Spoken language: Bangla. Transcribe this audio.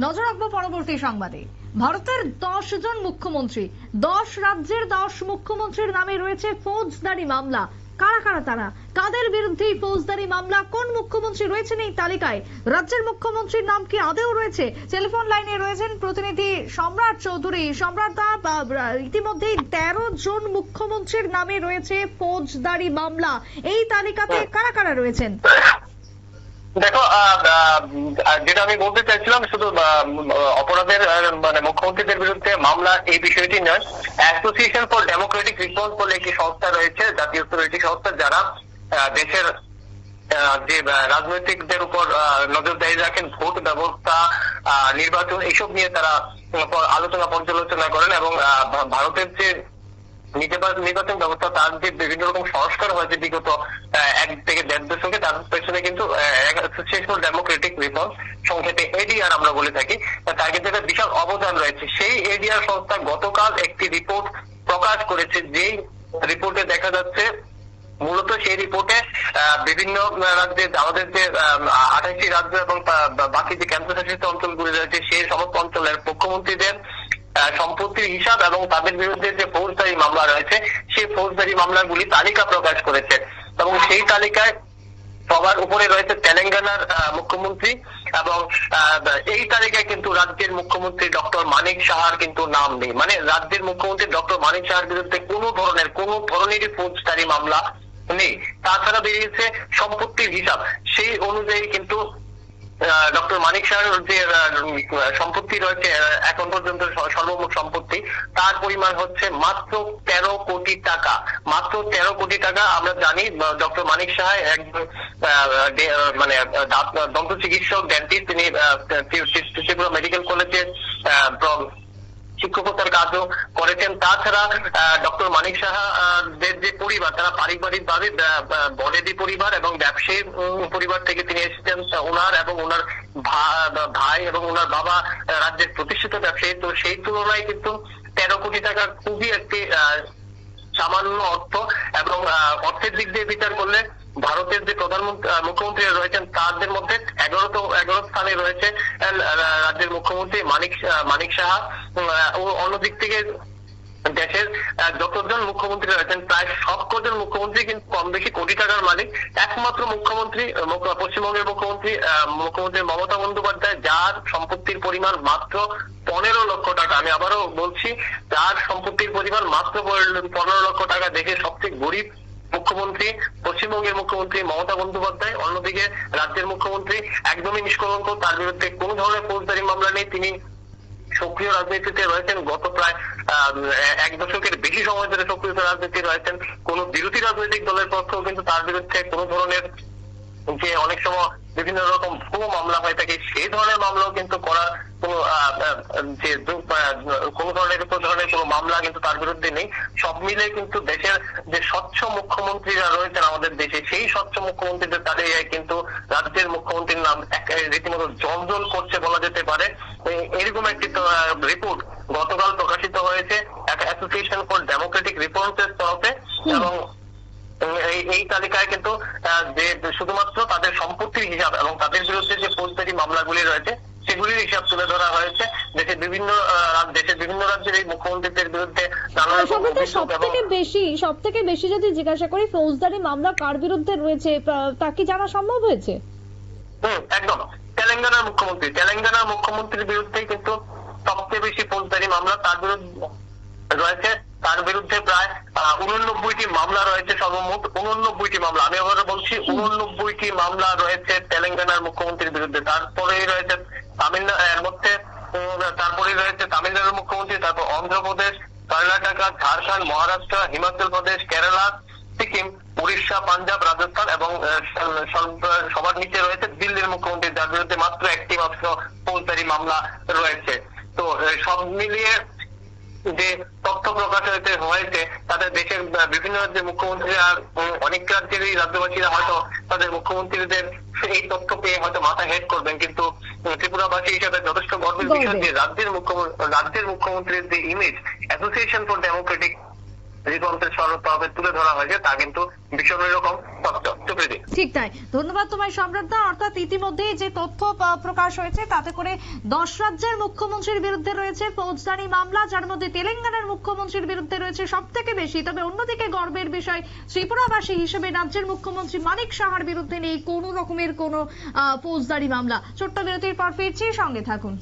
নজর রাখবো পরবর্তী সংবাদে। ভারতের 10 জন মুখ্যমন্ত্রী, 10 রাজ্যের 10 মুখ্যমন্ত্রীর নামে রয়েছে ফৌজদারি মামলা। কারা কারা তারা, কাদের বিরুদ্ধে ফৌজদারি মামলা, কোন মুখ্যমন্ত্রী রয়েছেন এই তালিকায়, রাজ্যের মুখ্যমন্ত্রীর নাম কি আদেও রয়েছে? টেলিফোন লাইনে রয়েছেন প্রতিনিধি সম্রাট চৌধুরী। সম্রাট দা, ইতিমধ্যেই 13 জন মুখ্যমন্ত্রীর নামে রয়েছে ফৌজদারি মামলা। এই তালিকাতে কারা কারা রয়েছেন? দেখো, যেটা আমি বলতে চাইছিলাম, শুধু অপরাধের মানে মুখ্যমন্ত্রীদের বিরুদ্ধে মামলা এই বিষয়টি নয়। অ্যাসোসিয়েশন ফর ডেমোক্রেটিক রিফর্মস বলে একটি সংস্থা রয়েছে, জাতীয় স্তরের একটি সংস্থা, যারা দেশের যে রাজনৈতিকদের উপর নজরদারি রাখেন, ভোট ব্যবস্থা, নির্বাচন, এইসব নিয়ে তারা আলোচনা পর্যালোচনা করেন এবং ভারতের যে নির্বাচন ব্যবস্থা, তার যে বিভিন্ন রকম সংস্কার হয়েছে বিগত 1 থেকে 1.5 দশকে, তার পেছনে কিন্তু অ্যাসোসিয়েশন ফর ডেমোক্রেটিক রিফর্মস, সংক্ষেপে এডিআর আমরা বলে থাকি, তার কিন্তু একটা বিশাল অবদান রয়েছে। সেই এডিআর সংস্থা গতকাল একটি রিপোর্ট প্রকাশ করেছে, যে রিপোর্টে দেখা যাচ্ছে মূলত সেই রিপোর্টে বিভিন্ন রাজ্যে, আমাদের যে 28টি রাজ্য এবং বাকি যে কেন্দ্রশাসিত অঞ্চলগুলি রয়েছে, সেই সমস্ত অঞ্চলের মুখ্যমন্ত্রীদের সম্পত্তির হিসাব এবং তাদের বিরুদ্ধে যে ফৌজদারি মামলা রয়েছে, সেই ফৌজদারি মামলাগুলি তালিকা প্রকাশ করেছে। এবং সেই তালিকায় সবার উপরে রয়েছে তেলেঙ্গানার মুখ্যমন্ত্রী, এবং এই তালিকায় কিন্তু রাজ্যের মুখ্যমন্ত্রী ডক্টর মানিক সাহার কিন্তু নাম নেই। মানে রাজ্যের মুখ্যমন্ত্রী ডক্টর মানিক সাহার বিরুদ্ধে কোনো ধরনেরই ফৌজদারি মামলা নেই। তাছাড়া বেরিয়েছে সম্পত্তির হিসাব, সেই অনুযায়ী কিন্তু ডক্টর মানিক শাহর যে সম্পত্তি রয়েছে, এখন পর্যন্ত সর্বমোট সম্পত্তি, তার পরিমাণ হচ্ছে মাত্র 13 কোটি টাকা। মাত্র 13 কোটি টাকা। আমরা জানি ডক্টর মানিক শাহ একজন মানে দন্ত চিকিৎসক, ডেন্টিস্ট। তিনি ত্রিপুরা মেডিকেল কলেজে শিক্ষকতার কাজও করেছেন। তাছাড়া ডক্টর মানিক সাহাদের যে পরিবার, তারা পারিবারিক ভাবে বনেদি পরিবার এবং ব্যবসায়ী পরিবার থেকে তিনি এসেছেন। ওনার এবং ওনার ভাই এবং ওনার বাবা রাজ্যের প্রতিষ্ঠিত ব্যবসায়ী। তো সেই তুলনায় কিন্তু 13 কোটি টাকা খুবই একটি সামান্য অর্থ, এবং অর্থের দিক দিয়ে বিচার করলে ভারতের যে মুখ্যমন্ত্রী রয়েছেন, তাদের মধ্যে 11 স্থানে রয়েছে রাজ্যের মুখ্যমন্ত্রী মানিক সাহা। অন্যদিক থেকে দেশের যতজন মুখ্যমন্ত্রী রয়েছেন, প্রায় সবকজন মুখ্যমন্ত্রী কিন্তু কম বেশি কোটি টাকার মালিক। একমাত্র পশ্চিমবঙ্গের মুখ্যমন্ত্রী মমতা বন্দ্যোপাধ্যায়, যার সম্পত্তির পরিমাণ মাত্র 15 লক্ষ টাকা। আমি আবারও বলছি, যার সম্পত্তির পরিমাণ মাত্র 15 লক্ষ টাকা। দেশের সবচেয়ে গরিব মুখ্যমন্ত্রী পশ্চিমবঙ্গের মুখ্যমন্ত্রী মমতা বন্দ্যোপাধ্যায়। অন্যদিকে রাজ্যের মুখ্যমন্ত্রী একদমই নিষ্কলঙ্ক, তার বিরুদ্ধে কোনো ধরনের ফৌজদারি মামলা নেই। তিনি সক্রিয় রাজনীতিতে রয়েছেন, গত প্রায় 1 দশকের বেশি সময় ধরে সক্রিয় রাজনীতি রয়েছেন। কোন বিরোধী রাজনৈতিক দলের পক্ষেও কিন্তু তার বিরুদ্ধে কোনো ধরনের, যে অনেক সময় বিভিন্ন রকম ভুয়ো মামলা হয়ে থাকে, সেই ধরনের মামলাও কিন্তু করার কোনো ধরনের কোনো মামলা কিন্তু তার বিরুদ্ধে নেই। সব মিলে কিন্তু দেশের যে স্বচ্ছ মুখ্যমন্ত্রীরা রয়েছেন আমাদের দেশে, সেই স্বচ্ছ মুখ্যমন্ত্রীদের তালিকায় কিন্তু রাজ্যের মুখ্যমন্ত্রীর নাম রীতিমতো জলজল করছে বলা যেতে পারে। এরকম একটি রিপোর্ট গতকাল প্রকাশিত হয়েছে অ্যাসোসিয়েশন ফর ডেমোক্রেটিক রিফর্মস এর তরফে, এবং এই তালিকায় কিন্তু যে শুধুমাত্র তাদের সম্পত্তির হিসাব এবং তাদের বিরুদ্ধে যে ফৌজদারি মামলাগুলি রয়েছে, সেগুলির হিসাব তুলে ধরা হয়েছে। দেশের বিভিন্ন রাজ্যের এই মুখ্যমন্ত্রীদের বিরুদ্ধে সব থেকে বেশি যদি জিজ্ঞাসা করি, ফৌজদারি মামলা কার বিরুদ্ধে রয়েছে তা কি জানা সম্ভব হয়েছে? একদম তেলেঙ্গানার মুখ্যমন্ত্রীর বিরুদ্ধেই কিন্তু সবচেয়ে বেশি ফৌজদারি মামলা তার বিরুদ্ধে রয়েছে। তার বিরুদ্ধে প্রায় 89টি মামলা রয়েছে, সর্বমোট 89টি মামলা। আমি আবার বলছি, 89টি মামলা রয়েছে তেলেঙ্গানার মুখ্যমন্ত্রীর বিরুদ্ধে। তারপরেই রয়েছে তামিলনাড়ুর মুখ্যমন্ত্রী, তারপর অন্ধ্রপ্রদেশ, কর্ণাটক, ঝাড়খণ্ড, মহারাষ্ট্র, হিমাচল প্রদেশ, কেরালা, সিকিম, উড়িষ্যা, পাঞ্জাব, রাজস্থান, এবং সবার নিচে রয়েছে দিল্লির মুখ্যমন্ত্রী, যার বিরুদ্ধে মাত্র একটি ফৌজদারি মামলা রয়েছে। তো সব মিলিয়ে যে তথ্য প্রকাশ হয়েছে, তাদের দেশের বিভিন্ন রাজ্যের মুখ্যমন্ত্রীরা, অনেক রাজ্যেরই রাজ্যবাসীরা হয়তো তাদের মুখ্যমন্ত্রীদের এই তথ্য পেয়ে হয়তো মাথা হেড করবেন, কিন্তু ত্রিপুরাবাসী হিসেবে যথেষ্ট গর্বের বিষয় যে রাজ্যের মুখ্যমন্ত্রীর যে ইমেজ, অ্যাসোসিয়েশন ফর ডেমোক্রেটিক রিপন্থের তরফে তুলে ধরা হয়েছে তা কিন্তু ভীষণ রকম স্পষ্ট। সুপ্রীতি, ঠিক তাই, ধন্যবাদ তোমায় সম্রাট দা। অর্থাৎ ইতিমধ্যেই যে তথ্য প্রকাশ হয়েছে তাতে করে 10 রাজ্যের মুখ্যমন্ত্রীর বিরুদ্ধে রয়েছে ফৌজদারি মামলা, যার মধ্যে তেলেঙ্গানার মুখ্যমন্ত্রীর বিরুদ্ধে রয়েছে সব থেকে বেশি। তবে অন্যদিকে গর্বের বিষয়, ত্রিপুরাবাসী হিসেবে রাজ্যের মুখ্যমন্ত্রী মানিক সাহার বিরুদ্ধে নেই কোনো রকমের কোনো ফৌজদারি মামলা। ছোট্ট বিরতির পর ফিরছি, সঙ্গে থাকুন।